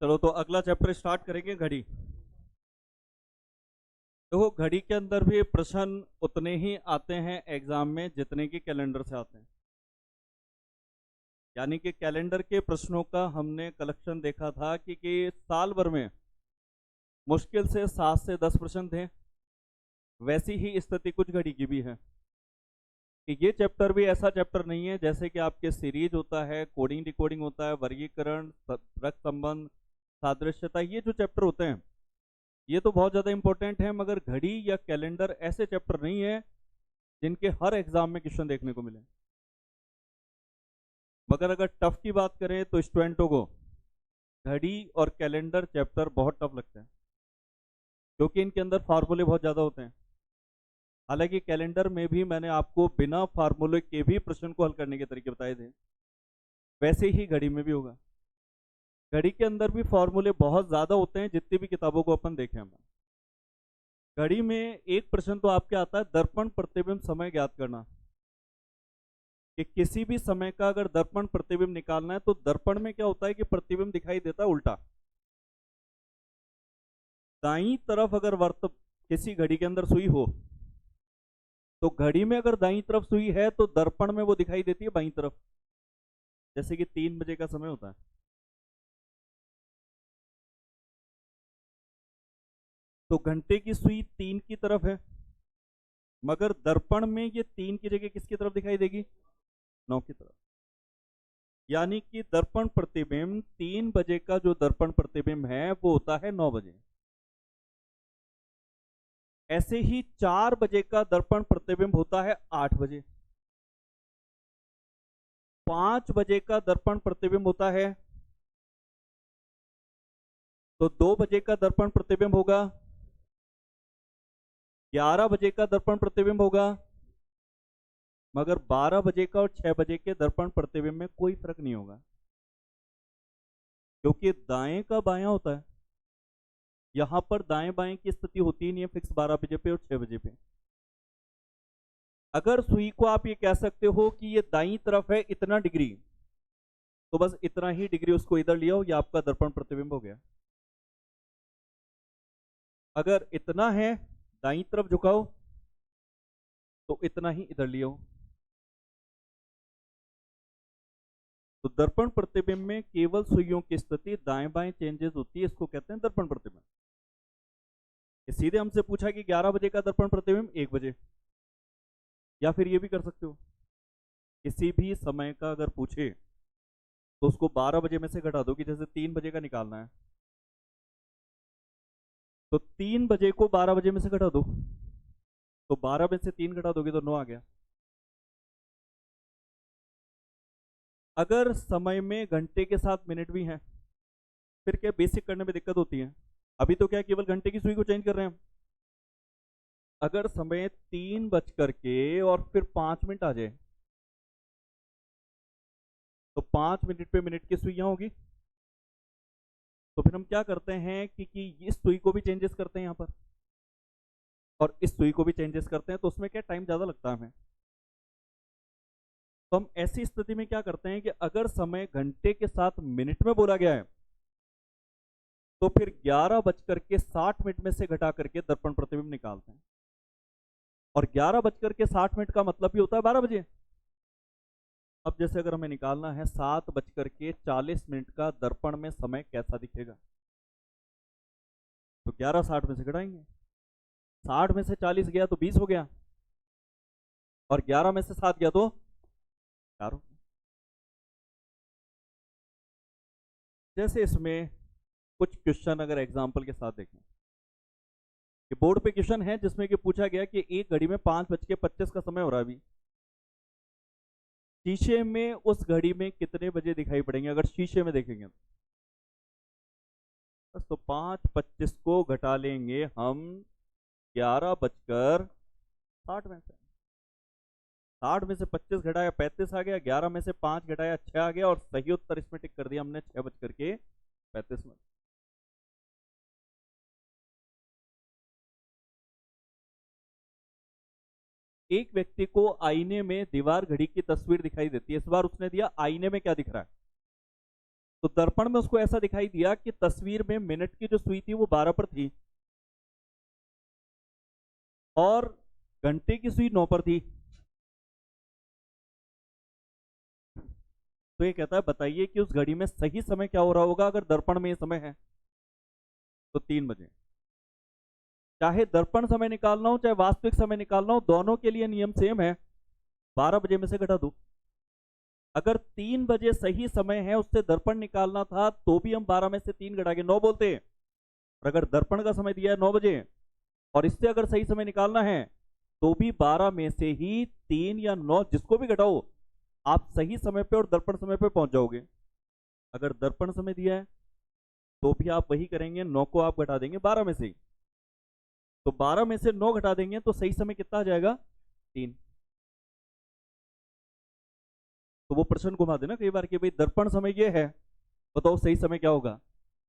चलो तो अगला चैप्टर स्टार्ट करेंगे, घड़ी। देखो, घड़ी के अंदर भी प्रश्न उतने ही आते हैं एग्जाम में जितने कि कैलेंडर से आते हैं। यानी कि कैलेंडर के प्रश्नों का हमने कलेक्शन देखा था कि साल भर में मुश्किल से 7 से 10 प्रश्न थे। वैसी ही स्थिति कुछ घड़ी की भी है कि ये चैप्टर भी ऐसा चैप्टर नहीं है जैसे कि आपके सीरीज होता है, कोडिंग डिकोडिंग होता है, वर्गीकरण, रक्त संबंध, सादृश्यता, ये जो चैप्टर होते हैं ये तो बहुत ज़्यादा इंपॉर्टेंट है, मगर घड़ी या कैलेंडर ऐसे चैप्टर नहीं है जिनके हर एग्जाम में क्वेश्चन देखने को मिले। मगर अगर टफ की बात करें तो स्टूडेंटों को घड़ी और कैलेंडर चैप्टर बहुत टफ लगता है, क्योंकि इनके अंदर फार्मूले बहुत ज़्यादा होते हैं। हालांकि कैलेंडर में भी मैंने आपको बिना फार्मूले के भी प्रश्न को हल करने के तरीके बताए थे, वैसे ही घड़ी में भी होगा। घड़ी के अंदर भी फॉर्मूले बहुत ज़्यादा होते हैं, जितनी भी किताबों को अपन देखें हम। घड़ी में एक प्रश्न तो आपके आता है, दर्पण प्रतिबिंब समय ज्ञात करना। कि किसी भी समय का अगर दर्पण प्रतिबिंब निकालना है तो दर्पण में क्या होता है कि प्रतिबिंब दिखाई देता है उल्टा। दाईं तरफ अगर किसी घड़ी के अंदर सुई हो तो घड़ी में अगर दाईं तरफ सुई है तो दर्पण में वो दिखाई देती है बाईं तरफ। जैसे कि 3 बजे का समय होता है, तो घंटे की सुई 3 की तरफ है, मगर दर्पण में ये 3 की जगह किसकी तरफ दिखाई देगी? 9 की तरफ। यानी कि दर्पण प्रतिबिंब 3 बजे का जो दर्पण प्रतिबिंब है वो होता है 9 बजे। ऐसे ही 4 बजे का दर्पण प्रतिबिंब होता है 8 बजे। 5 बजे का दर्पण प्रतिबिंब होता है, तो 2 बजे का दर्पण प्रतिबिंब होगा, 11 बजे का दर्पण प्रतिबिंब होगा, मगर 12 बजे का और 6 बजे के दर्पण प्रतिबिंब में कोई फर्क नहीं होगा, क्योंकि दाएं का बायां होता है। यहां पर दाएं बाएं की स्थिति होती ही नहीं है फिक्स 12 बजे पे और 6 बजे पे। अगर सुई को आप ये कह सकते हो कि ये दाईं तरफ है इतना डिग्री, तो बस इतना ही डिग्री उसको इधर लिया हो, ये आपका दर्पण प्रतिबिंब हो गया। अगर इतना है दाईं तरफ झुकाओ तो इतना ही इधर लिया हो। तो दर्पण प्रतिबिंब में केवल सुइयों की स्थिति दाएं बाएं चेंजेस होती है, इसको कहते हैं दर्पण प्रतिबिंब। सीधे हमसे पूछा कि 11 बजे का दर्पण प्रतिबिंब 1 बजे, या फिर ये भी कर सकते हो, किसी भी समय का अगर पूछे तो उसको 12 बजे में से घटा दो, कि जैसे 3 बजे का निकालना है तो 3 बजे को 12 बजे में से घटा दो, तो 12 में से 3 घटा दोगे तो 9 आ गया। अगर समय में घंटे के साथ मिनट भी हैं फिर क्या बेसिक करने में दिक्कत होती है? अभी तो क्या केवल घंटे की सुई को चेंज कर रहे हैं हम। अगर समय 3 बज के और फिर 5 मिनट आ जाए तो 5 मिनट पे मिनट की सुई यहां होगी। तो फिर हम क्या करते हैं कि इस सुई को भी चेंजेस करते हैं यहां पर और इस सुई को भी चेंजेस करते हैं, तो उसमें क्या टाइम ज्यादा लगता है हमें। तो हम ऐसी स्थिति में क्या करते हैं कि अगर समय घंटे के साथ मिनट में बोला गया है तो फिर 11 बज के 60 मिनट में से घटा करके दर्पण प्रतिबिंब निकालते हैं। और 11 बज के 60 मिनट का मतलब भी होता है 12 बजे। अब जैसे अगर हमें निकालना है 7 बज के 40 मिनट का दर्पण में समय कैसा दिखेगा, तो 11 60 में से घटाएंगे। 60 में से 40 गया तो 20 हो गया, और 11 में से 7 गया तो 4 हो गया। जैसे इसमें कुछ क्वेश्चन अगर एग्जाम्पल के साथ देखें कि बोर्ड पे क्वेश्चन है जिसमें कि पूछा गया कि एक घड़ी में 5 बज के 25 का समय हो रहा है अभी, शीशे में उस घड़ी में कितने बजे दिखाई पड़ेंगे अगर शीशे में देखेंगे? बस तो 5:25 को घटा लेंगे हम 11 बजकर 60 में से। 60 में से 25 घटाया 35 आ गया, 11 में से 5 घटाया 6 आ गया, और सही उत्तर इसमें टिक कर दिया हमने 6 बज के 35 मिनट। एक व्यक्ति को आईने में दीवार घड़ी की तस्वीर दिखाई देती है। इस बार उसने दिया आईने में क्या दिख रहा है, तो दर्पण में उसको ऐसा दिखाई दिया कि तस्वीर में मिनट की जो सुई थी वो 12 पर थी और घंटे की सुई 9 पर थी। तो ये कहता है बताइए कि उस घड़ी में सही समय क्या हो रहा होगा अगर दर्पण में ये समय है। तो 3 बजे। चाहे दर्पण समय निकालना हो चाहे वास्तविक समय निकालना हो, दोनों के लिए नियम सेम है, 12 बजे में से घटा दो। अगर 3 बजे सही समय है, उससे दर्पण निकालना था, तो भी हम 12 में से 3 घटा के 9 बोलते हैं। और अगर दर्पण का समय दिया है 9 बजे और इससे अगर सही समय निकालना है तो भी 12 में से ही 3 या 9 जिसको भी घटाओ आप सही समय पे और दर्पण समय पे पहुंच जाओगे। अगर दर्पण समय दिया है तो भी आप वही करेंगे, 9 को आप घटा देंगे 12 में से ही। तो 12 में से 9 घटा देंगे तो सही समय कितना आ जाएगा? 3। तो वो प्रश्न घुमा देना कई बार कि भाई दर्पण समय ये है, बताओ सही समय क्या होगा।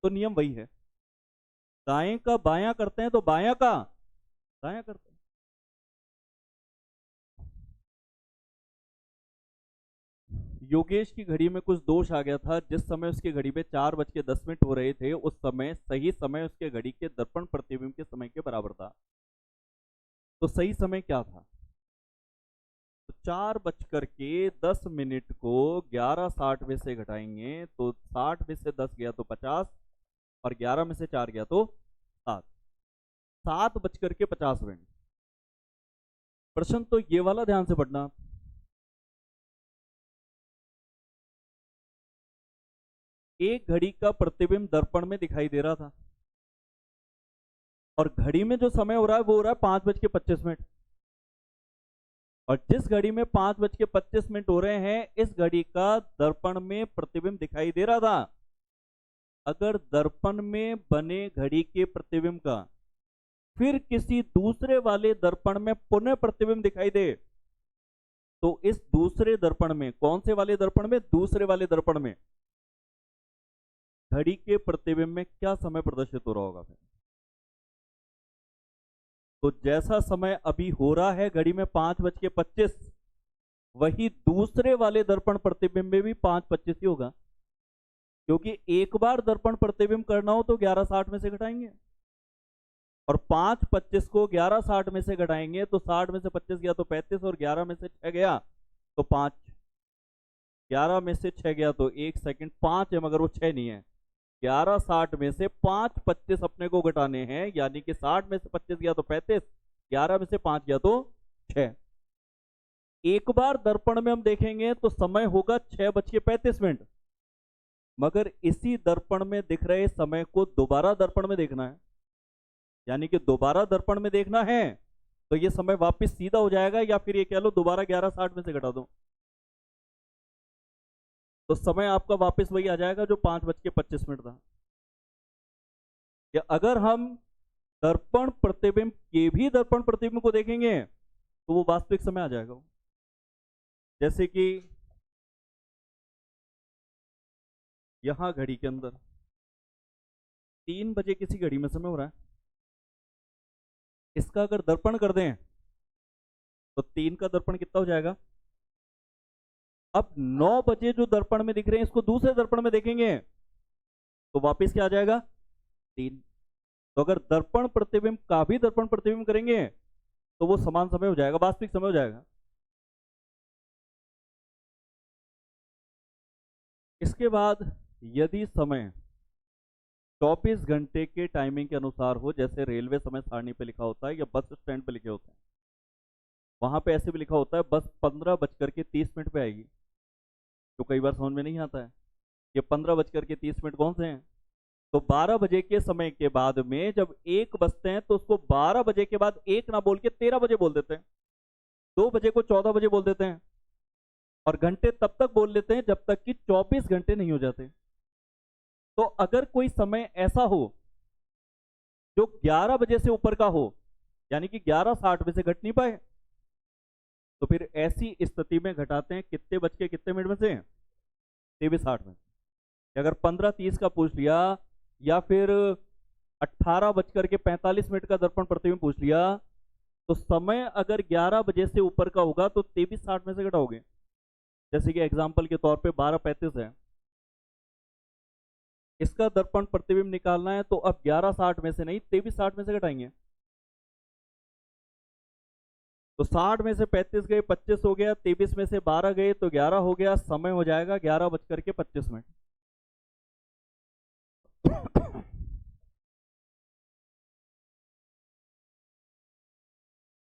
तो नियम वही है, दाएं का बायां करते हैं तो बायां का दायां करते हैं। योगेश की घड़ी में कुछ दोष आ गया था, जिस समय उसकी घड़ी में 4:10 हो रहे थे उस समय सही समय उसके घड़ी के दर्पण प्रतिबिंब के समय के बराबर था। तो सही समय क्या था? तो 4:10 को 11:60 में से घटाएंगे तो 60 में से 10 गया तो 50 और 11 में से 4 गया तो 7। 7:50। प्रश्न तो ये वाला ध्यान से पढ़ना, एक घड़ी का प्रतिबिंब दर्पण में दिखाई दे रहा था और घड़ी में जो समय हो रहा है वो हो रहा है 5:25। और जिस घड़ी में 5:25 हो रहे हैं इस घड़ी का दर्पण में प्रतिबिंब दिखाई दे रहा था। अगर दर्पण में बने घड़ी के प्रतिबिंब का फिर किसी दूसरे वाले दर्पण में पुनः प्रतिबिंब दिखाई दे तो इस दूसरे दर्पण में, कौन से वाले दर्पण में? दूसरे वाले दर्पण में घड़ी के प्रतिबिंब में क्या समय प्रदर्शित हो रहा होगा? फिर तो जैसा समय अभी हो रहा है घड़ी में 5:25, वही दूसरे वाले दर्पण प्रतिबिंब में भी 5:25 ही होगा, क्योंकि एक बार दर्पण प्रतिबिंब करना हो तो 11:60 में से घटाएंगे और 5:25 को 11:60 में से घटाएंगे तो 60 में से 25 गया तो 35 और 11 में से 6 गया तो 5। 11 में से 6 गया तो 1 सेकंड, 5 है मगर वो 6 नहीं है। 11:60 में से 5:25 अपने को घटाने हैं, यानी कि 60 में से 25 गया तो 35, 11 में से 5 गया तो 6। एक बार दर्पण में हम देखेंगे तो समय होगा 6:35, मगर इसी दर्पण में दिख रहे समय को दोबारा दर्पण में देखना है, यानी कि दोबारा दर्पण में देखना है तो ये समय वापस सीधा हो जाएगा, या फिर ये कह लो दोबारा 11:60 में से घटा दो तो समय आपका वापस वही आ जाएगा जो 5:25 था। या अगर हम दर्पण प्रतिबिंब के भी दर्पण प्रतिबिंब को देखेंगे तो वो वास्तविक समय आ जाएगा। जैसे कि यहां घड़ी के अंदर 3 बजे किसी घड़ी में समय हो रहा है, इसका अगर दर्पण कर दें तो 3 का दर्पण कितना हो जाएगा? अब 9 बजे जो दर्पण में दिख रहे हैं इसको दूसरे दर्पण में देखेंगे तो वापस क्या आ जाएगा? 3। तो अगर दर्पण प्रतिबिंब का भी दर्पण प्रतिबिंब करेंगे तो वो समान समय हो जाएगा, वास्तविक समय हो जाएगा। इसके बाद यदि समय 24 घंटे के टाइमिंग के अनुसार हो, जैसे रेलवे समय सारणी पे लिखा होता है या बस स्टैंड पे लिखे होते हैं, वहां पे ऐसे भी लिखा होता है बस 15:30 पे आएगी, तो कई बार समझ में नहीं आता है ये 15:30 कौन से हैं। तो 12 बजे के समय के बाद में जब 1 बजते हैं तो उसको 12 बजे के बाद 1 ना बोल के 13 बजे बोल देते हैं, 2 बजे को 14 बजे बोल देते हैं और घंटे तब तक बोल लेते हैं जब तक कि 24 घंटे नहीं हो जाते। तो अगर कोई समय ऐसा हो जो 11 बजे से ऊपर का हो, यानी कि 11:60 में से घट नहीं पाए, तो फिर ऐसी स्थिति में घटाते हैं कितने बज के कितने मिनट में से? 23:60 में। अगर 15:30 का पूछ लिया या फिर 18:45 का दर्पण प्रतिबिंब पूछ लिया तो समय अगर 11 बजे से ऊपर का होगा तो 23:60 में से घटाओगे। जैसे कि एग्जाम्पल के तौर पे 12:35 है इसका दर्पण प्रतिबिंब निकालना है तो अब 1160 में से नहीं 2360 में से घटाएंगे। तो 60 में से 35 गए 25 हो गया, 23 में से 12 गए तो 11 हो गया, समय हो जाएगा 11:25।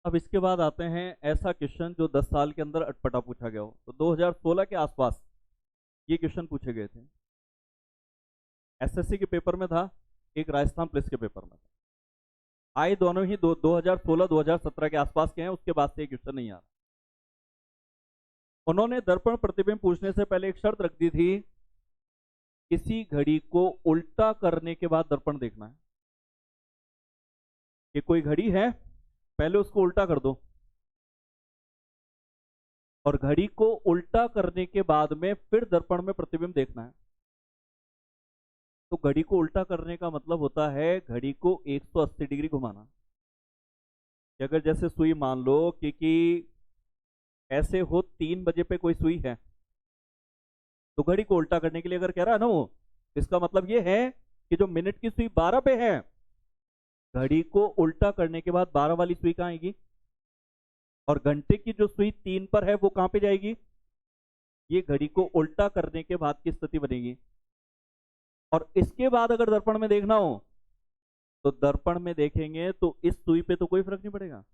अब इसके बाद आते हैं ऐसा क्वेश्चन जो 10 साल के अंदर अटपटा पूछा गया हो। तो 2016 के आसपास ये क्वेश्चन पूछे गए थे। एसएससी के पेपर में था, एक राजस्थान पुलिस के पेपर में था। आए दोनों ही 2016 2017 के आसपास के हैं, उसके बाद से क्वेश्चन नहीं आ रहा। उन्होंने दर्पण प्रतिबिंब पूछने से पहले एक शर्त रख दी थी, किसी घड़ी को उल्टा करने के बाद दर्पण देखना है। कि कोई घड़ी है, पहले उसको उल्टा कर दो और घड़ी को उल्टा करने के बाद में फिर दर्पण में प्रतिबिंब देखना है। तो घड़ी को उल्टा करने का मतलब होता है घड़ी को 180 डिग्री घुमाना। कि अगर जैसे सुई मान लो कि ऐसे हो 3 बजे पे कोई सुई है, तो घड़ी को उल्टा करने के लिए अगर कह रहा है ना वो, इसका मतलब ये है कि जो मिनट की सुई 12 पे है, घड़ी को उल्टा करने के बाद 12 वाली सुई कहां आएगी, और घंटे की जो सुई 3 पर है वो कहां पे जाएगी। ये घड़ी को उल्टा करने के बाद की स्थिति बनेगी। और इसके बाद अगर दर्पण में देखना हो तो दर्पण में देखेंगे तो इस सुई पे तो कोई फर्क नहीं पड़ेगा,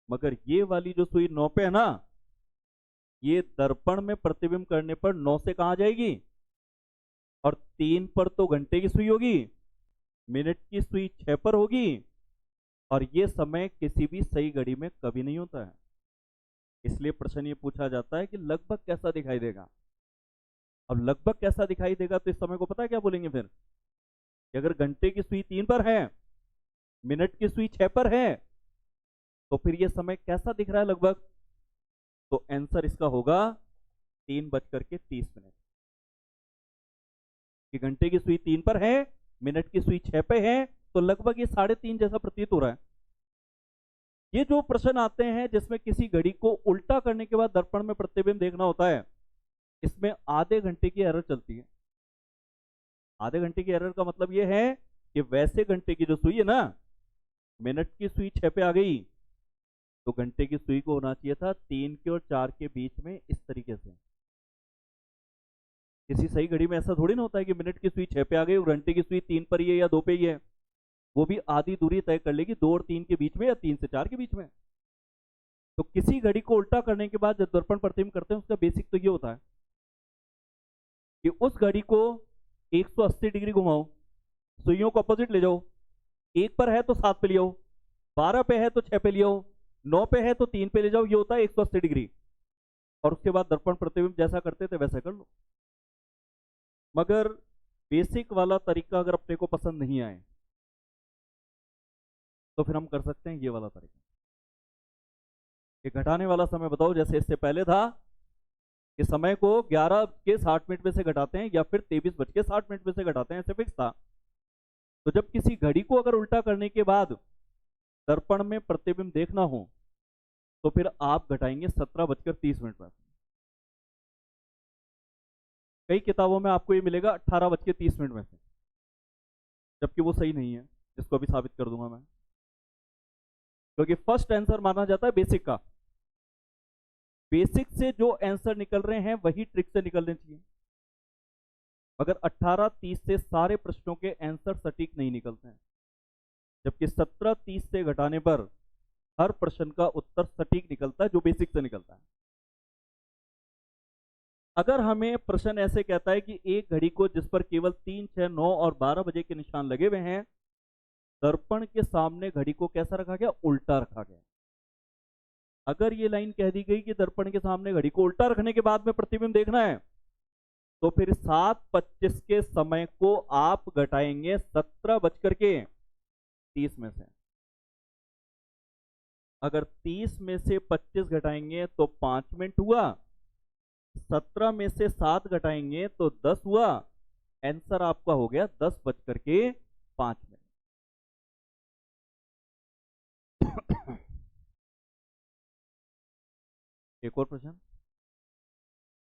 मगर ये वाली जो सुई 9 पे है ना, ये दर्पण में प्रतिबिंब करने पर 9 से कहां जाएगी, और 3 पर तो घंटे की सुई होगी, मिनट की सुई 6 पर होगी, और ये समय किसी भी सही घड़ी में कभी नहीं होता है। इसलिए प्रश्न ये पूछा जाता है कि लगभग कैसा दिखाई देगा। अब लगभग कैसा दिखाई देगा तो इस समय को पता है क्या बोलेंगे फिर, कि अगर घंटे की सुई 3 पर है, मिनट की सुई 6 पर है, तो फिर ये समय कैसा दिख रहा है लगभग। तो आंसर इसका होगा 3:30। कि घंटे की सुई 3 पर है, मिनट की सुई 6 पे है, तो लगभग ये 3:30 जैसा प्रतीत हो रहा है। ये जो प्रश्न आते हैं जिसमें किसी घड़ी को उल्टा करने के बाद दर्पण में प्रतिबिंब देखना होता है, इसमें आधे घंटे की एरर चलती है। आधे घंटे की एरर का मतलब यह है कि वैसे घंटे की जो सुई है ना, मिनट की सुई 6 पे आ गई, तो घंटे की सुई को होना चाहिए था 3 के और 4 के बीच में, इस तरीके से। किसी सही घड़ी में ऐसा थोड़ी ना होता है कि मिनट की सुई 6 पे आ गई और घंटे की सुई 3 पर ही है या 2 पे ही है। वो भी आधी दूरी तय कर लेगी, 2 और 3 के बीच में या 3 से 4 के बीच में। तो किसी घड़ी को उल्टा करने के बाद जब दर्पण प्रतिबिंब करते हैं, उसका बेसिक तो ये होता है कि उस घड़ी को 180 डिग्री घुमाओ, सुइयों को अपोजिट ले जाओ, 1 पर है तो 7 पे ले आओ, 12 पे है तो 6 पे ले आओ, 9 पे है तो 3 पे ले जाओ, ये होता है 180 डिग्री। और उसके बाद दर्पण प्रतिबिंब जैसा करते थे वैसा कर लो। मगर बेसिक वाला तरीका अगर अपने को पसंद नहीं आए तो फिर हम कर सकते हैं ये वाला तरीका, कि घटाने वाला समय बताओ। जैसे इससे पहले था कि समय को 11:60 में से घटाते हैं या फिर 23:60 में से घटाते हैं, ऐसे फिक्स था। तो जब किसी घड़ी को अगर उल्टा करने के बाद दर्पण में प्रतिबिंब देखना हो तो फिर आप घटाएंगे 17:30 में। कई किताबों में आपको ये मिलेगा 18:30 में से, जबकि वो सही नहीं है, जिसको अभी साबित कर दूंगा मैं। क्योंकि फर्स्ट आंसर माना जाता है बेसिक का, बेसिक से जो आंसर निकल रहे हैं वही ट्रिक से निकलने चाहिए। मगर 18:30 से सारे प्रश्नों के आंसर सटीक नहीं निकलते हैं, जबकि 17:30 से घटाने पर हर प्रश्न का उत्तर सटीक निकलता है, जो बेसिक से निकलता है। अगर हमें प्रश्न ऐसे कहता है कि एक घड़ी को जिस पर केवल 3, 6, 9 और 12 बजे के निशान लगे हुए हैं, दर्पण के सामने घड़ी को कैसा रखा गया, उल्टा रखा गया। अगर ये लाइन कह दी गई कि दर्पण के सामने घड़ी को उल्टा रखने के बाद में प्रतिबिंब देखना है, तो फिर 7:25 के समय को आप घटाएंगे 17:30 में से। अगर 30 में से 25 घटाएंगे तो 5 मिनट हुआ, 17 में से 7 घटाएंगे तो 10 हुआ। आंसर आपका हो गया 10:05। एक और प्रश्न,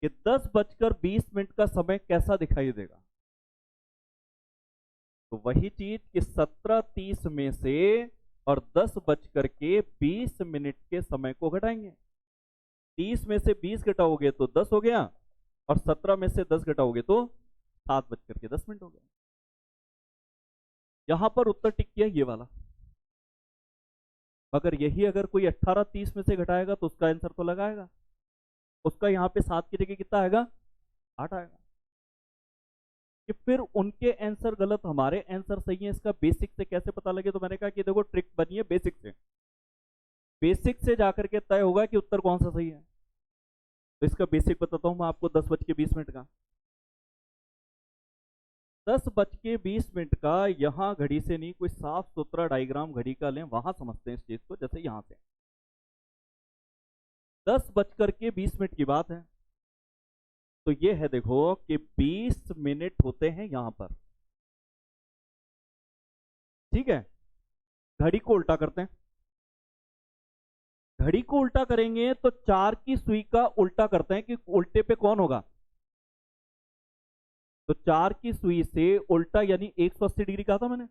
कि 10:20 का समय कैसा दिखाई देगा। तो वही चीज कि 17:30 में से और 10:20 के समय को घटाएंगे। 30 में से 20 घटाओगे तो 10 हो गया, और 17 में से 10 घटाओगे तो 7:10 हो गया। यहां पर उत्तर टिक किया ये वाला। मगर यही अगर कोई 18:30 में से घटाएगा तो उसका आंसर तो लगाएगा, उसका यहाँ पे 7 की जगह कितना आएगा, 8 आएगा। कि फिर उनके आंसर गलत, हमारे आंसर सही है, इसका बेसिक से कैसे पता लगे? तो मैंने कहा कि देखो ट्रिक बनी है बेसिक से, बेसिक से जाकर के तय होगा कि उत्तर कौन सा सही है। तो इसका बेसिक बताता हूं मैं आपको। 10:20 का 10:20 का यहां घड़ी से नहीं, कोई साफ सुथरा डायग्राम घड़ी का लें, वहां समझते हैं इस चीज को। जैसे यहां से 10:20 की बात है, तो ये है देखो कि 20 मिनट होते हैं यहां पर, ठीक है। घड़ी को उल्टा करते हैं, घड़ी को उल्टा करेंगे तो 4 की सुई का उल्टा करते हैं कि उल्टे पे कौन होगा। तो 4 की सुई से उल्टा यानी 180 डिग्री कहा था मैंने,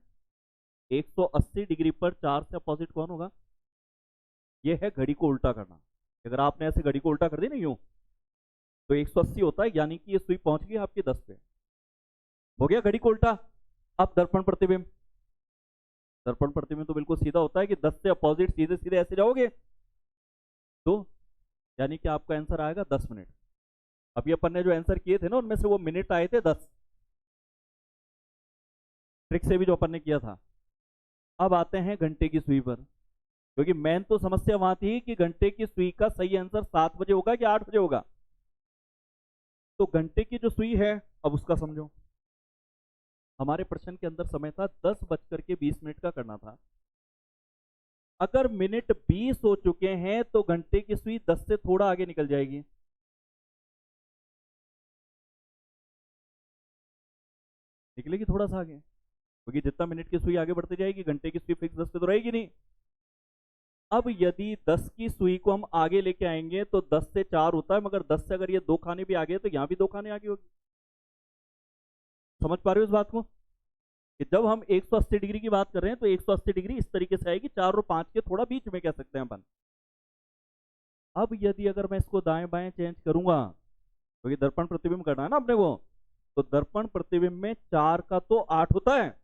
180 डिग्री पर 4 से अपोजिट कौन होगा। यह है घड़ी को उल्टा करना। अगर आपने ऐसे घड़ी को उल्टा कर दी ना यूं, तो 180 होता है, यानी कि ये सुई पहुंच गई आपकी 10 पे। हो गया घड़ी को उल्टा। अब दर्पण प्रतिबिंब, दर्पण प्रतिबिंब तो बिल्कुल सीधा होता है कि 10 से अपोजिट सीधे सीधे ऐसे जाओगे तो, यानी कि आपका आंसर आएगा 10 मिनट। अभी अपन ने जो आंसर किए थे ना, उनमें से वो मिनट आए थे 10, ट्रिक से भी जो अपन ने किया था। अब आते हैं घंटे की सुई पर, क्योंकि मेन तो समस्या वहां थी कि घंटे की सुई का सही आंसर 7 बजे होगा कि 8 बजे होगा। तो घंटे की जो सुई है, अब उसका समझो। हमारे प्रश्न के अंदर समय था 10:20 का करना था। अगर मिनट 20 हो चुके हैं तो घंटे की सुई 10 से थोड़ा आगे निकल जाएगी, निकलेगी थोड़ा सा आगे, क्योंकि जितना मिनट की सुई आगे बढ़ती जाएगी घंटे की सुई फिक्स 10 पे तो रहेगी नहीं। अब यदि 10 की सुई को हम आगे लेके आएंगे तो 10 से 4 होता है, मगर 10 से अगर ये 2 खाने भी आगे तो यहां भी 2 खाने आगे होगी। समझ पा रहे हो इस बात को? कि जब हम 180 डिग्री की बात कर रहे हैं तो 180 डिग्री इस तरीके से आएगी, 4 और 5 के थोड़ा बीच में कह सकते हैं अपन। अब यदि अगर मैं इसको दाएं बाएं चेंज करूंगा, क्योंकि दर्पण प्रतिबिंब करना है ना अपने को, तो दर्पण प्रतिबिंब में 4 का तो 8 होता है,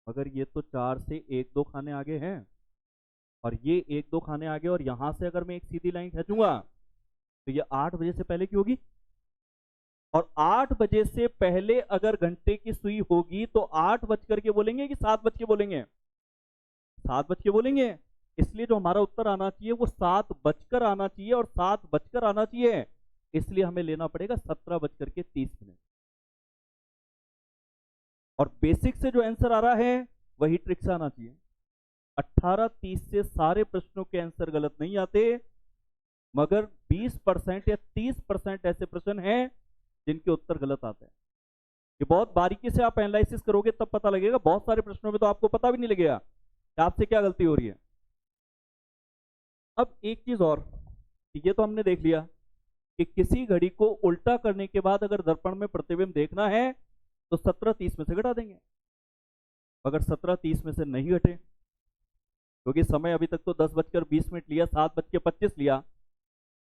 मगर ये तो 4 से 1-2 खाने आगे हैं, और ये 1-2 खाने आगे, और यहां से अगर मैं एक सीधी लाइन खींचूंगा तो ये 8 बजे से पहले की होगी। और 8 बजे से पहले अगर घंटे की सुई होगी तो 8 बज करके बोलेंगे कि 7 बज के बोलेंगे? 7 बज के बोलेंगे। इसलिए जो हमारा उत्तर आना चाहिए वो 7 बजकर आना चाहिए, और 7 बजकर आना चाहिए, इसलिए हमें लेना पड़ेगा 17:30। और बेसिक से जो आंसर आ रहा है वही ट्रिक से आना चाहिए। 18:30 से सारे प्रश्नों के आंसर गलत नहीं आते, मगर 20% या 30% ऐसे प्रश्न हैं जिनके उत्तर गलत आते हैं। ये बहुत बारीकी से आप एनालिसिस करोगे तब पता लगेगा। बहुत सारे प्रश्नों में तो आपको पता भी नहीं लगेगा कि आपसे क्या गलती हो रही है। अब एक चीज और, ये तो हमने देख लिया कि किसी घड़ी को उल्टा करने के बाद अगर दर्पण में प्रतिबिंब देखना है तो 17:30 में से घटा देंगे। अगर 17:30 में से नहीं घटे, क्योंकि समय अभी तक तो 10:20 लिया, 7:25 लिया,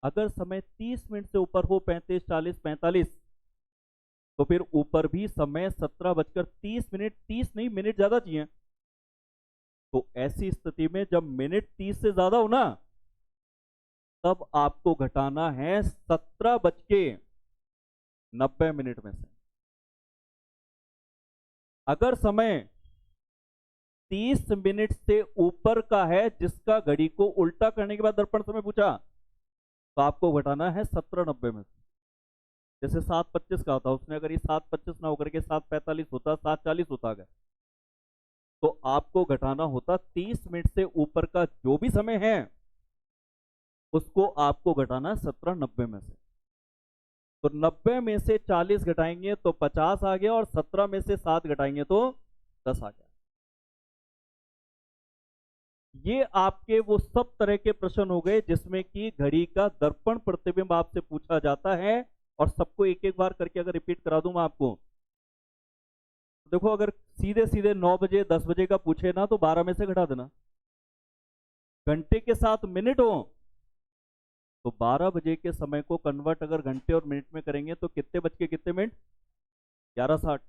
अगर समय 30 मिनट से ऊपर हो, 35, 40, 45, तो फिर ऊपर भी समय 17:30, 30 नहीं मिनट ज्यादा चाहिए। तो ऐसी स्थिति में जब मिनट 30 से ज्यादा हो ना, तब आपको घटाना है 17:90 में से। अगर समय 30 मिनट से ऊपर का है, जिसका घड़ी को उल्टा करने के बाद दर्पण समय पूछा, तो आपको घटाना है 17:90 में से। जैसे 7:25 का होता, उसने अगर ये 7:25 ना होकर के 7:45 होता, 7:40 होता अगर, तो आपको घटाना होता 30 मिनट से ऊपर का जो भी समय है, उसको आपको घटाना 17:90 में से। तो 90 में से 40 घटाएंगे तो 50 आ गया, और 17 में से 7 घटाएंगे तो 10 आ गया। ये आपके वो सब तरह के प्रश्न हो गए जिसमें कि घड़ी का दर्पण प्रतिबिंब आपसे पूछा जाता है। और सबको एक एक बार करके अगर रिपीट करा दूं मैं आपको, देखो अगर सीधे सीधे 9 बजे 10 बजे का पूछे ना तो 12 में से घटा देना। घंटे के साथ मिनट हो तो 12 बजे के समय को कन्वर्ट अगर घंटे और मिनट में करेंगे तो कितने बज के कितने मिनट, 11:60।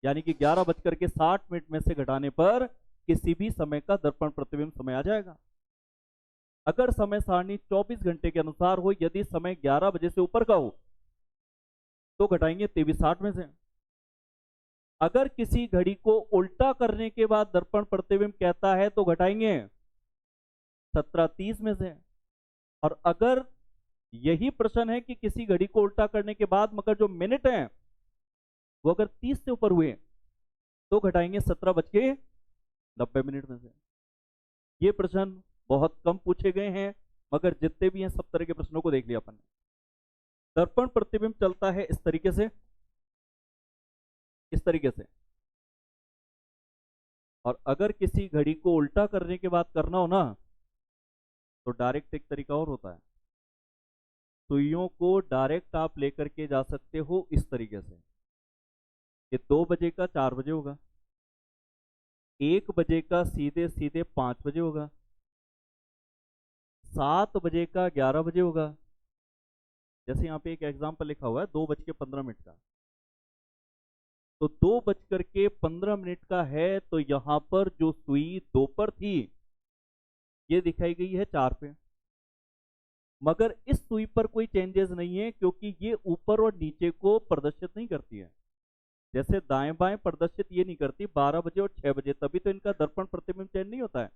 यानी कि 11:60 में से घटाने पर किसी भी समय का दर्पण प्रतिबिंब समय आ जाएगा। अगर समय सारणी 24 घंटे के अनुसार हो, यदि समय 11 बजे से ऊपर का हो तो घटाएंगे 23:60 में से। अगर किसी घड़ी को उल्टा करने के बाद दर्पण प्रतिबिंब कहता है तो घटाएंगे 17:30 में से। और अगर यही प्रश्न है कि किसी घड़ी को उल्टा करने के बाद मगर जो मिनट है वो अगर 30 से ऊपर हुए तो घटाएंगे 17:90 में से। ये प्रश्न बहुत कम पूछे गए हैं, मगर जितने भी हैं सब तरह के प्रश्नों को देख लिया अपन ने। दर्पण प्रतिबिंब चलता है इस तरीके से, इस तरीके से। और अगर किसी घड़ी को उल्टा करने के बाद करना हो ना तो डायरेक्ट एक तरीका और होता है। सुइयों को डायरेक्ट आप लेकर के जा सकते हो इस तरीके से। ये 2 बजे का 4 बजे होगा, 1 बजे का सीधे सीधे 5 बजे होगा, 7 बजे का 11 बजे होगा। जैसे यहाँ पे एक एग्जाम्पल लिखा हुआ है 2:15 का, तो 2:15 का है तो यहां पर जो सुई 2 पर थी ये दिखाई गई है 4 पे। मगर इस सुई पर कोई चेंजेस नहीं है क्योंकि ये ऊपर और नीचे को प्रदर्शित नहीं करती है। जैसे दाएं बाएं प्रदर्शित ये नहीं करती 12 बजे और 6 बजे, तभी तो इनका दर्पण प्रतिबिंब चेंज नहीं होता है।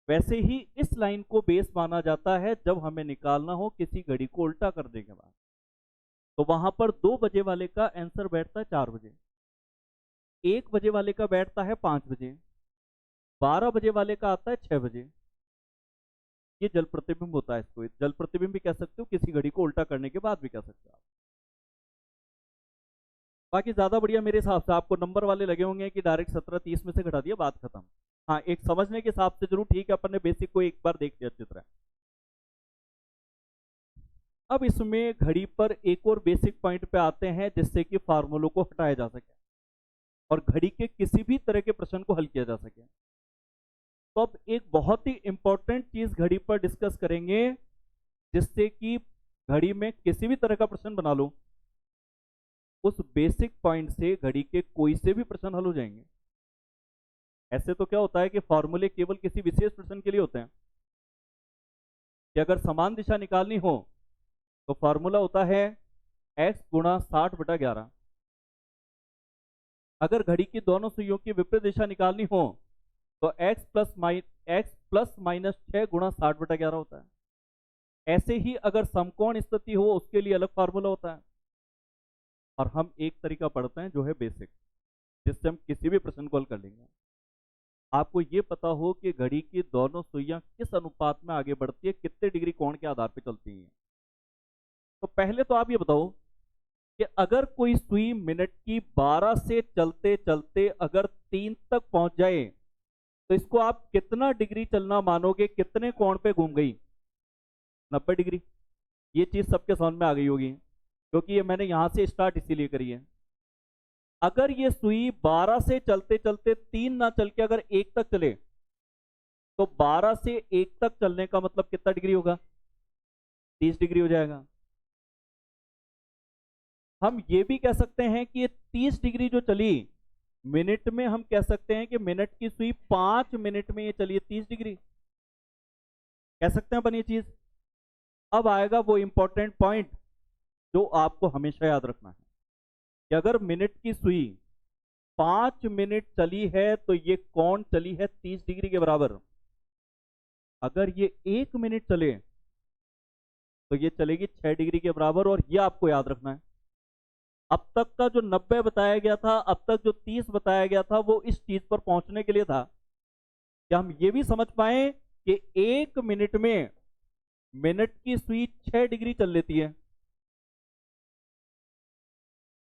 वैसे ही इस लाइन को बेस माना जाता है जब हमें निकालना हो किसी घड़ी को उल्टा करने के बाद। तो वहां पर 2 बजे वाले का आंसर बैठता है 4 बजे, 1 बजे वाले का बैठता है 5 बजे, 12 बजे वाले का आता है 6 बजे। ये जल प्रतिबिंब होता है। इसको जल प्रतिबिंब भी कह सकते हो, किसी घड़ी को उल्टा करने के बाद भी कह सकते हो आप। बाकी ज्यादा बढ़िया मेरे हिसाब से आपको नंबर वाले लगे होंगे कि डायरेक्ट 17:30 में से घटा दिया, बात खत्म। हाँ, एक समझने के हिसाब से जरूर ठीक है, अपन ने बेसिक को एक बार देख लिया अच्छी तरह। अब इसमें घड़ी पर एक और बेसिक पॉइंट पे आते हैं जिससे कि फार्मूलों को हटाया जा सके और घड़ी के किसी भी तरह के प्रश्न को हल किया जा सके। तो अब एक बहुत ही इंपॉर्टेंट चीज घड़ी पर डिस्कस करेंगे जिससे कि घड़ी में किसी भी तरह का प्रश्न बना लो, उस बेसिक पॉइंट से घड़ी के कोई से भी प्रश्न हल हो जाएंगे। ऐसे तो क्या होता है कि फॉर्मूले केवल किसी विशेष प्रश्न के लिए होते हैं कि अगर समान दिशा निकालनी हो तो फॉर्मूला होता है x गुणा 60/11। अगर घड़ी की दोनों सुइयों की विपरीत दिशा निकालनी हो तो x प्लस माइनस 6 गुणा 60/11 होता है। ऐसे ही अगर समकोण स्थिति हो उसके लिए अलग फार्मूला होता है। और हम एक तरीका पढ़ते हैं जो है बेसिक, जिससे हम किसी भी प्रश्न को हल कर लेंगे। आपको ये पता हो कि घड़ी की दोनों सुइयां किस अनुपात में आगे बढ़ती है, कितने डिग्री कोण के आधार पर चलती हैं। तो पहले तो आप ये बताओ कि अगर कोई सुई मिनट की 12 से चलते चलते अगर 3 तक पहुंच जाए तो इसको आप कितना डिग्री चलना मानोगे, कितने कोण पे घूम गई? 90 डिग्री। ये चीज सबके समझ में आ गई होगी क्योंकि ये मैंने यहां से स्टार्ट इसीलिए करी है। अगर ये सुई 12 से चलते चलते 3 ना चल के अगर 1 तक चले तो 12 से 1 तक चलने का मतलब कितना डिग्री होगा? 30 डिग्री हो जाएगा। हम ये भी कह सकते हैं कि ये 30 डिग्री जो चली मिनट में, हम कह सकते हैं कि मिनट की सुई 5 मिनट में ये चली 30 डिग्री, कह सकते हैं अपन ये चीज। अब आएगा वो इंपॉर्टेंट पॉइंट जो आपको हमेशा याद रखना है कि अगर मिनट की सुई 5 मिनट चली है तो ये कोण चली है 30 डिग्री के बराबर। अगर ये 1 मिनट चले तो ये चलेगी 6 डिग्री के बराबर। और ये आपको याद रखना है, अब तक का जो 90 बताया गया था, अब तक जो 30 बताया गया था, वो इस चीज पर पहुंचने के लिए था कि हम ये भी समझ पाए कि 1 मिनट में मिनट की सुई 6 डिग्री चल लेती है।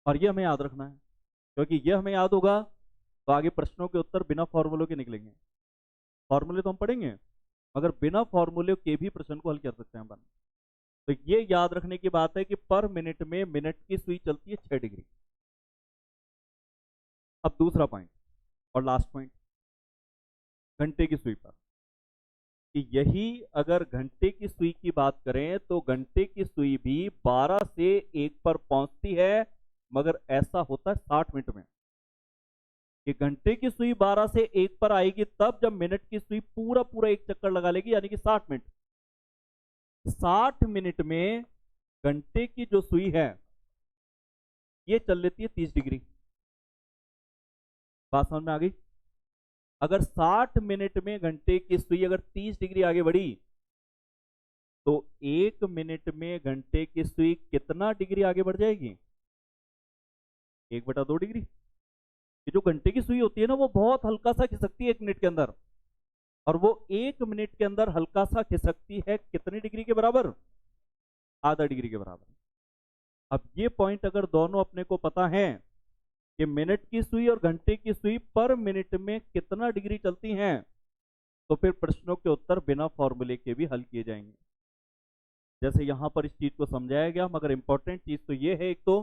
और ये हमें याद रखना है, क्योंकि ये हमें याद होगा तो आगे प्रश्नों के उत्तर बिना फॉर्मूलों के निकलेंगे। फॉर्मूले तो हम पढ़ेंगे मगर बिना फॉर्मूले के भी प्रश्न को हल कर सकते हैं अपन। तो ये याद रखने की बात है कि पर मिनट में मिनट की सुई चलती है 6 डिग्री। अब दूसरा पॉइंट और लास्ट पॉइंट, घंटे की सुई पर, कि यही अगर घंटे की सुई की बात करें तो घंटे की सुई भी 12 से 1 पर पहुंचती है, मगर ऐसा होता है 60 मिनट में। कि घंटे की सुई 12 से 1 पर आएगी तब जब मिनट की सुई पूरा पूरा एक चक्कर लगा लेगी, यानी कि 60 मिनट। 60 मिनट में घंटे की जो सुई है ये चल लेती है 30 डिग्री। बात समझ में आ गई? अगर 60 मिनट में घंटे की सुई अगर 30 डिग्री आगे बढ़ी तो 1 मिनट में घंटे की सुई कितना डिग्री आगे बढ़ जाएगी? 1/2 डिग्री। ये जो घंटे की सुई होती है ना, वो बहुत हल्का सा खिसकती है 1 मिनट के अंदर, और वो 1 मिनट के अंदर हल्का सा खिसकती है कितनी डिग्री के बराबर? आधा डिग्री के बराबर। अब ये पॉइंट अगर दोनों अपने को पता है कि मिनट की सुई और घंटे की सुई पर मिनट में कितना डिग्री चलती हैं, तो फिर प्रश्नों के उत्तर बिना फॉर्मूले के भी हल किए जाएंगे। जैसे यहां पर इस चीज को समझाया गया, मगर इंपॉर्टेंट चीज तो ये है एक तो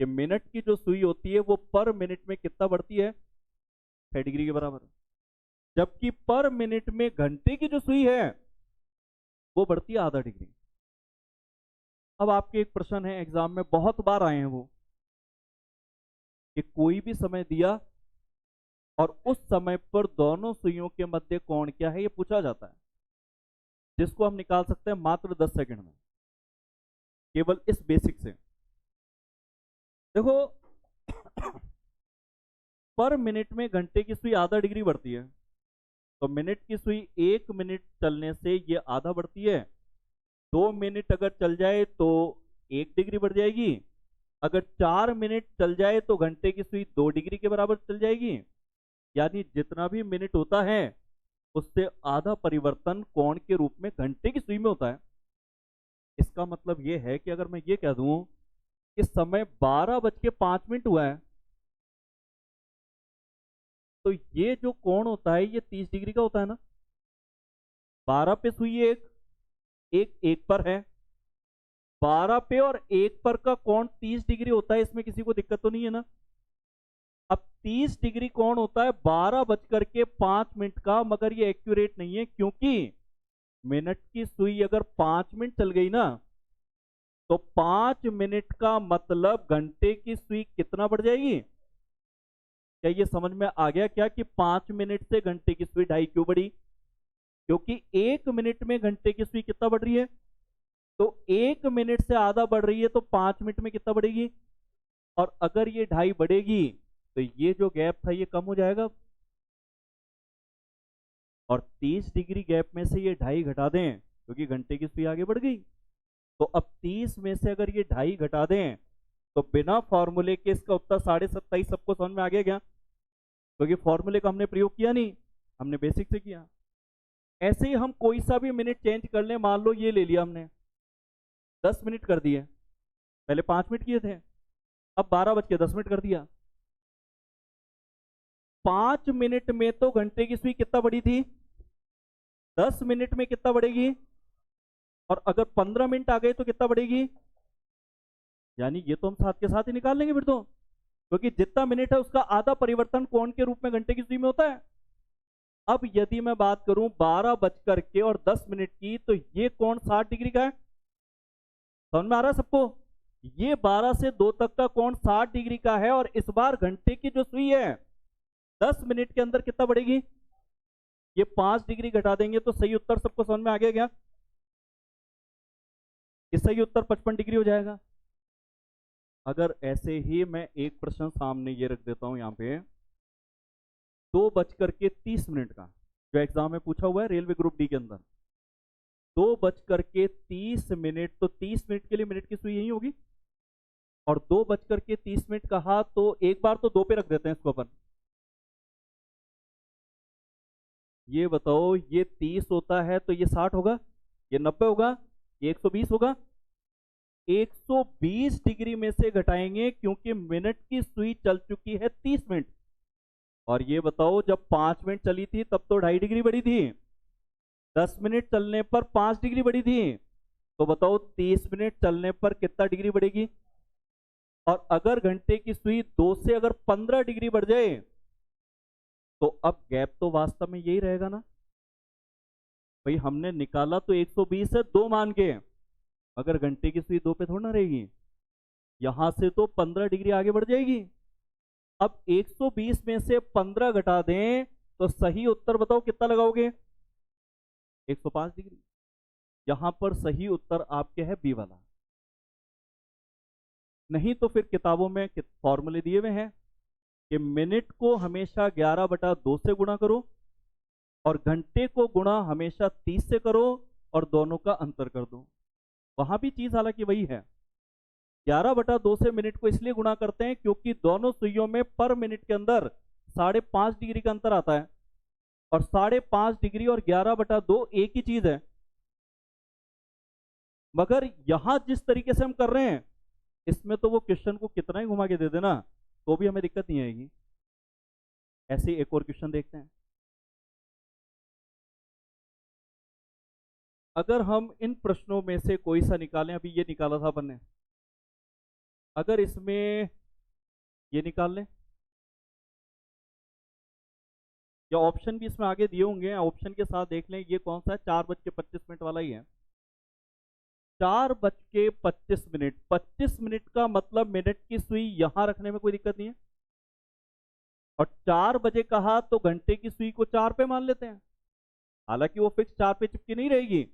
कि मिनट की जो सुई होती है वो पर मिनट में कितना बढ़ती है? 6 डिग्री के बराबर। जबकि पर मिनट में घंटे की जो सुई है वो बढ़ती है आधा डिग्री। अब आपके एक प्रश्न है, एग्जाम में बहुत बार आए हैं वो, कि कोई भी समय दिया और उस समय पर दोनों सुइयों के मध्य कोण क्या है, ये पूछा जाता है, जिसको हम निकाल सकते हैं मात्र 10 सेकंड में, केवल इस बेसिक से। देखो पर मिनट में घंटे की सुई आधा डिग्री बढ़ती है, तो मिनट की सुई 1 मिनट चलने से ये आधा बढ़ती है। 2 मिनट अगर चल जाए तो 1 डिग्री बढ़ जाएगी। अगर 4 मिनट चल जाए तो घंटे की सुई 2 डिग्री के बराबर चल जाएगी। यानी जितना भी मिनट होता है उससे आधा परिवर्तन कोण के रूप में घंटे की सुई में होता है। इसका मतलब यह है कि अगर मैं ये कह दूं कि समय 12:05 हुआ है, तो ये जो कोण होता है ये 30 डिग्री का होता है ना। 12 पे सुई एक पर है, 12 पे और 1 पर का कोण 30 डिग्री होता है, इसमें किसी को दिक्कत तो नहीं है ना। अब 30 डिग्री कोण होता है 12:05 का, मगर ये एक्यूरेट नहीं है, क्योंकि मिनट की सुई अगर 5 मिनट चल गई ना, तो 5 मिनट का मतलब घंटे की सुई कितना बढ़ जाएगी? क्या ये समझ में आ गया क्या कि 5 मिनट से घंटे की सुई 2.5 क्यों बढ़ी? क्योंकि 1 मिनट में घंटे की सुई कितना बढ़ रही है? तो 1 मिनट से आधा बढ़ रही है, तो 5 मिनट में कितना बढ़ेगी? और अगर ये 2.5 बढ़ेगी तो ये जो गैप था ये कम हो जाएगा, और 30 डिग्री गैप में से ये 2.5 घटा दें क्योंकि घंटे की सुई आगे बढ़ गई। तो अब 30 में से अगर ये 2.5 घटा दें तो बिना फॉर्मूले के इसका उत्तर 27.5 सबको समझ में आ गया क्या? क्योंकि फॉर्मूले का हमने प्रयोग किया नहीं, हमने बेसिक से किया। ऐसे ही हम कोई सा भी मिनट चेंज कर लें, मान लो ये ले लिया हमने 10 मिनट कर दिए, पहले 5 मिनट किए थे, अब 12:10 कर दिया। 5 मिनट में तो घंटे की सुई कितना बड़ी थी? 10 मिनट में कितना बढ़ेगी? और अगर 15 मिनट आ गए तो कितना बढ़ेगी? यानी ये तो हम साथ के साथ ही निकाल लेंगे फिर तो, क्योंकि जितना मिनट है उसका आधा परिवर्तन कोण के रूप में घंटे की सुई में होता है। अब यदि मैं बात करूं 12:10 की, तो ये कोण 60 डिग्री का है। समझ में आ रहा है सबको? ये 12 से 2 तक का कोण 60 डिग्री का है, और इस बार घंटे की जो सुई है 10 मिनट के अंदर कितना बढ़ेगी? ये 5 डिग्री घटा देंगे तो सही उत्तर सबको समझ में आ गया क्या? इस सही उत्तर 55 डिग्री हो जाएगा। अगर ऐसे ही मैं एक प्रश्न सामने ये रख देता हूं यहां पे, 2:30 का, जो एग्जाम में पूछा हुआ है रेलवे ग्रुप डी के अंदर, 2:30, तो 30 मिनट के लिए मिनट की सुई यही होगी, और 2:30 कहा तो एक बार तो 2 पे रख देते हैं इसको अपन। ये बताओ, ये 30 होता है तो ये 60 होगा, ये 90 होगा, ये 120 होगा। 120 डिग्री में से घटाएंगे क्योंकि मिनट की सुई चल चुकी है 30 मिनट। और ये बताओ, जब 5 मिनट चली थी तब तो 2.5 डिग्री बढ़ी थी, 10 मिनट चलने पर 5 डिग्री बढ़ी थी, तो बताओ 30 मिनट चलने पर कितना डिग्री बढ़ेगी? और अगर घंटे की सुई 2 से अगर 15 डिग्री बढ़ जाए तो अब गैप तो वास्तव में यही रहेगा ना। भाई हमने निकाला तो 120 है 2 मान के, अगर घंटे की सुई 2 पे थोड़ा ना रहेगी, यहां से तो 15 डिग्री आगे बढ़ जाएगी। अब 120 में से 15 घटा दें तो सही उत्तर बताओ कितना लगाओगे? 105 डिग्री। यहां पर सही उत्तर आपके है बी वाला। नहीं तो फिर किताबों में फॉर्मूले दिए हुए हैं कि मिनट को हमेशा 11/2 से गुणा करो और घंटे को गुणा हमेशा 30 से करो और दोनों का अंतर कर दो। वहां भी चीज हालांकि वही है। 11/2 से मिनट को इसलिए गुणा करते हैं क्योंकि दोनों सुइयों में पर मिनट के अंदर 5.5 डिग्री का अंतर आता है, और 5.5 डिग्री और 11/2 एक ही चीज है। मगर यहां जिस तरीके से हम कर रहे हैं इसमें तो वो क्वेश्चन को कितना ही घुमा के दे देना तो भी हमें दिक्कत नहीं आएगी। ऐसे एक और क्वेश्चन देखते हैं। अगर हम इन प्रश्नों में से कोई सा निकालें, अभी ये निकाला था अपन ने, अगर इसमें ये निकाल लें, या ऑप्शन भी इसमें आगे दिए होंगे, ऑप्शन के साथ देख लें ये कौन सा है, 4:25 वाला ही है। 4:25, 25 मिनट का मतलब मिनट की सुई यहां रखने में कोई दिक्कत नहीं है। और 4 बजे कहा तो घंटे की सुई को 4 पे मान लेते हैं। हालांकि वो फिक्स 4 पे चिपकी नहीं रहेगी,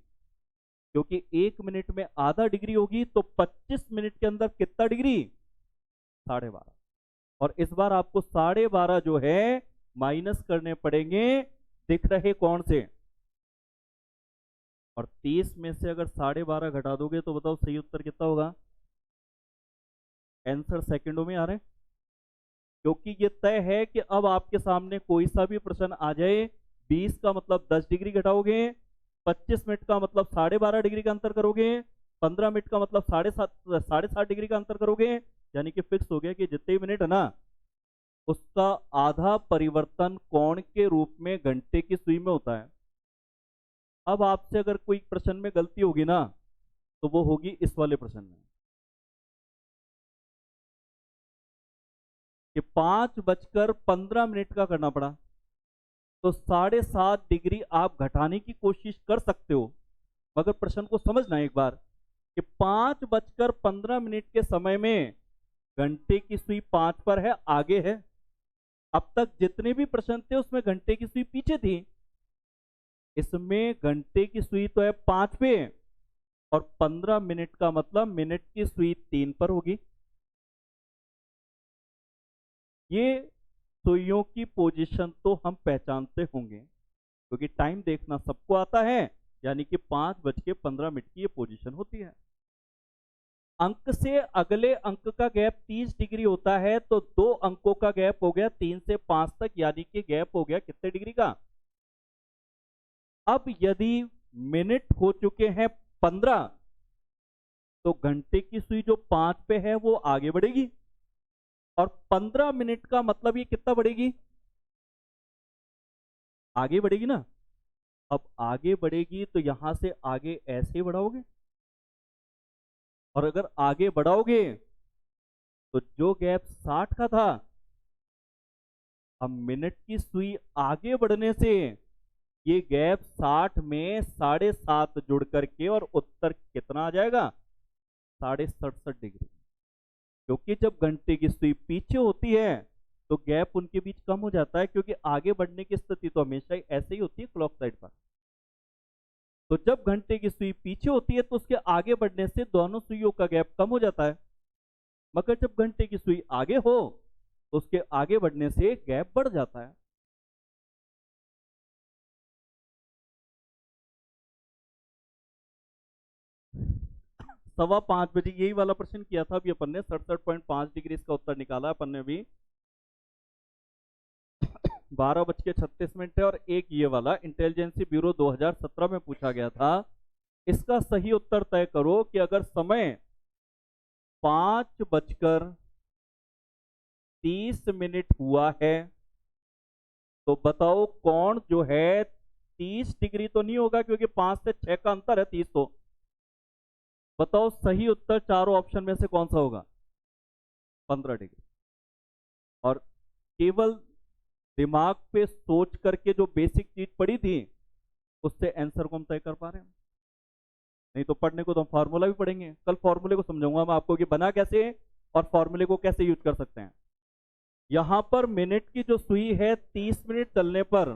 क्योंकि 1 मिनट में आधा डिग्री होगी, तो 25 मिनट के अंदर कितना डिग्री? 12.5। और इस बार आपको 12.5 जो है माइनस करने पड़ेंगे, दिख रहे कौन से? और 30 में से अगर 12.5 घटा दोगे तो बताओ सही उत्तर कितना होगा? आंसर सेकंडों में आ रहे हैं, क्योंकि ये तय है कि अब आपके सामने कोई सा भी प्रश्न आ जाए, 20 का मतलब 10 डिग्री घटाओगे, 25 मिनट का मतलब 12.5 डिग्री का अंतर करोगे, 15 मिनट का मतलब 7.5 डिग्री का अंतर करोगे, यानी कि फिक्स हो गया कि जितने मिनट है ना उसका आधा परिवर्तन कोण के रूप में घंटे की सुई में होता है। अब आपसे अगर कोई प्रश्न में गलती होगी ना तो वो होगी इस वाले प्रश्न में, कि 5:15 का करना पड़ा, तो 7.5 डिग्री आप घटाने की कोशिश कर सकते हो, मगर प्रश्न को समझना एक बार कि 5:15 के समय में घंटे की सुई 5 पर है, आगे है। अब तक जितने भी प्रश्न थे उसमें घंटे की सुई पीछे थी, इसमें घंटे की सुई तो है 5 पे, और 15 मिनट का मतलब मिनट की सुई 3 पर होगी। ये सुइयों की पोजीशन तो हम पहचानते होंगे, क्योंकि टाइम देखना सबको आता है, यानी कि 5:15 की ये पोजीशन होती है। अंक से अगले अंक का गैप 30 डिग्री होता है, तो 2 अंकों का गैप हो गया 3 से 5 तक, यानी कि गैप हो गया कितने डिग्री का? अब यदि मिनट हो चुके हैं 15, तो घंटे की सुई जो 5 पे है वो आगे बढ़ेगी, और 15 मिनट का मतलब ये कितना बढ़ेगी? आगे बढ़ेगी ना। अब आगे बढ़ेगी तो यहां से आगे ऐसे बढ़ाओगे, और अगर आगे बढ़ाओगे तो जो गैप 60 का था, अब मिनट की सुई आगे बढ़ने से ये गैप 60 में 7.5 जुड़ करके और उत्तर कितना आ जाएगा? 67.5 डिग्री। क्योंकि जब घंटे की सुई पीछे होती है तो गैप उनके बीच कम हो जाता है, क्योंकि आगे बढ़ने की स्थिति तो हमेशा ही ऐसे ही होती है क्लॉक साइड पर। तो जब घंटे की सुई पीछे होती है तो उसके आगे बढ़ने से दोनों सुइयों का गैप कम हो जाता है, मगर जब घंटे की सुई आगे हो तो उसके आगे बढ़ने से गैप बढ़ जाता है। सवा 5 बजे यही वाला प्रश्न किया था अभी अपन ने, 67.5 डिग्री इसका उत्तर निकाला अपन ने अभी। 12:36 है, और एक ये वाला इंटेलिजेंसी ब्यूरो 2017 में पूछा गया था। इसका सही उत्तर तय करो कि अगर समय 5:30 हुआ है तो बताओ कौन जो है 30 डिग्री तो नहीं होगा, क्योंकि 5 से 6 का अंतर है 30। तो बताओ सही उत्तर चारों ऑप्शन में से कौन सा होगा? 15 डिग्री। और केवल दिमाग पे सोच करके जो बेसिक चीज पढ़ी थी उससे आंसर को हम तय कर पा रहे हैं। नहीं तो पढ़ने को तो हम फार्मूला भी पढ़ेंगे, कल फार्मूले को समझाऊंगा मैं आपको कि बना कैसे है और फार्मूले को कैसे यूज कर सकते हैं। यहां पर मिनट की जो सुई है 30 मिनट चलने पर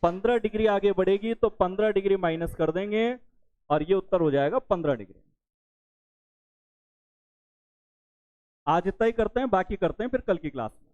15 डिग्री आगे बढ़ेगी, तो 15 डिग्री माइनस कर देंगे और ये उत्तर हो जाएगा 15 डिग्री। आज इतना ही करते हैं, बाकी करते हैं फिर कल की क्लास में।